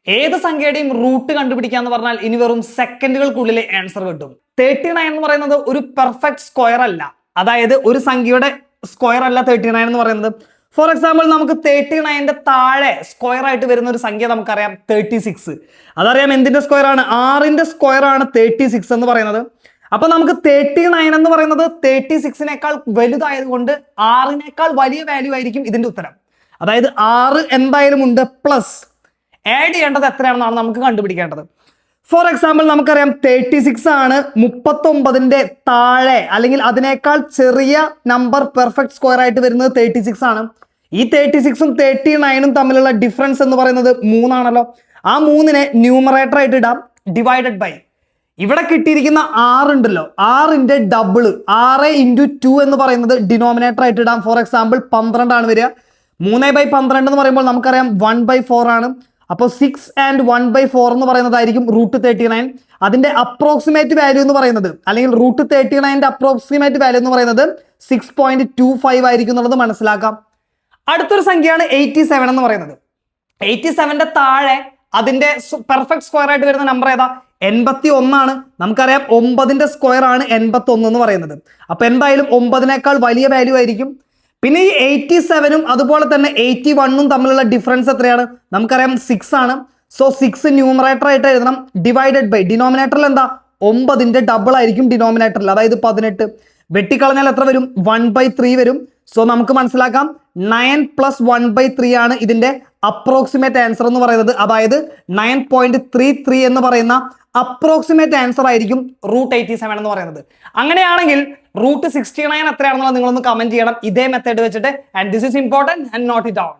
ഏത് സംഖ്യയുടെയും റൂട്ട് കണ്ടുപിടിക്കാന്ന് പറഞ്ഞാൽ ഇനി വെറും സെക്കൻഡുകൾക്കുള്ളിൽ ആൻസർ കിട്ടും. 39 എന്ന് പറയുന്നത് ഒരു പെർഫെക്റ്റ് സ്ക്വയർ അല്ല, അതായത് ഒരു സംഖ്യയുടെ സ്ക്വയർ അല്ല 39 എന്ന് പറയുന്നത്. ഫോർ എക്സാമ്പിൾ നമുക്ക് 39ന്റെ താഴെ സ്ക്വയർ ആയിട്ട് വരുന്ന ഒരു സംഖ്യ നമുക്കറിയാം 36. അതറിയാം എന്തിന്റെ സ്ക്വയർ ആണ്? 6ന്റെ സ്ക്വയർ ആണ് 36 എന്ന് പറയുന്നത്. അപ്പൊ നമുക്ക് 39 എന്ന് പറയുന്നത് 36നേക്കാൾ വലുതായതുകൊണ്ട് 6നേക്കാൾ വലിയ വാല്യൂ ആയിരിക്കും ഇതിന്റെ ഉത്തരം. അതായത് 6 എന്തായാലും ഉണ്ട്, പ്ലസ് ആഡ് ചെയ്യേണ്ടത് എത്രയാണെന്നാണ് നമുക്ക് കണ്ടുപിടിക്കേണ്ടത്. ഫോർ എക്സാമ്പിൾ നമുക്കറിയാം 36 ആണ് 39ന്റെ താഴെ അല്ലെങ്കിൽ അതിനേക്കാൾ ചെറിയ നമ്പർ പെർഫെക്റ്റ് സ്ക്വയർ ആയിട്ട് വരുന്നത് 36 ആണ്. ഈ 36ഉം 39ഉം തമ്മിലുള്ള ഡിഫറൻസ് എന്ന് പറയുന്നത് 3 ആണല്ലോ. ആ 3നെ ന്യൂമറേറ്റർ ആയിട്ട് ഇടാം, ഡിവൈഡഡ് ബൈ ഇവിടെ കിട്ടിയിരിക്കുന്ന 6 ഉണ്ടല്ലോ, 6ന്റെ ഡബിൾ 6 × 2 എന്ന് പറയുന്നത് ഡിനോമിനേറ്റർ ആയിട്ട് ഇടാം. ഫോർ എക്സാമ്പിൾ 12 ആണ് വരിക. 3/12 എന്ന് പറയുമ്പോൾ നമുക്കറിയാം 1/4 ആണ്. അപ്പോൾ 6 and 1/4 എന്ന് പറയുന്നതായിരിക്കും √39. അതിന്റെ അപ്രോക്സിമേറ്റ് വാല്യൂ എന്ന് പറയുന്നത് അല്ലെങ്കിൽ √39ന്റെ അപ്രോക്സിമേറ്റ് വാല്യൂ എന്ന് പറയുന്നത് 6.25 ആയിരിക്കും എന്നുള്ളത് മനസ്സിലാക്കാം. അടുത്തൊരു സംഖ്യയാണ് 87 എന്ന് പറയുന്നത്. 87ന്റെ താഴെ അതിന്റെ പെർഫെക്റ്റ് സ്ക്വയർ ആയിട്ട് വരുന്ന നമ്പർ ഏതാ? 81 ആണ്. നമുക്കറിയാം 9ന്റെ സ്ക്വയർ ആണ് 81 എന്ന് പറയുന്നത്. അപ്പൊ എന്തായാലും 9നേക്കാൾ വലിയ വാല്യൂ ആയിരിക്കും. പിന്നെ ഈ 87ഉം അതുപോലെ തന്നെ 81ഉം തമ്മിലുള്ള ഡിഫറൻസ് എത്രയാണ്? നമുക്കറിയാം 6 ആണ്. സോ 6 ന്യൂമറേറ്റർ ആയിട്ട് എഴുതണം, ഡിവൈഡഡ് ബൈ ഡിനോമിനേറ്ററിൽ എന്താ? 9ന്റെ ഡബിൾ ആയിരിക്കും ഡിനോമിനേറ്ററിൽ, അതായത് 18. വെട്ടിക്കളഞ്ഞാൽ എത്ര വരും? 1/3 വരും. സോ നമുക്ക് മനസ്സിലാക്കാം 9 + 1/3 ആണ് ഇതിന്റെ അപ്രോക്സിമേറ്റ് ആൻസർ എന്ന് പറയുന്നത്. അതായത് 9.33 എന്ന് പറയുന്ന അപ്രോക്സിമേറ്റ് ആൻസർ ആയിരിക്കും √87 എന്ന് പറയുന്നത്. അങ്ങനെയാണെങ്കിൽ √69 എത്രയാണെന്നുള്ളത് നിങ്ങളൊന്ന് കമന്റ് ചെയ്യണം ഇതേ മെത്തേഡ് വെച്ചിട്ട്. And this is important and note it down.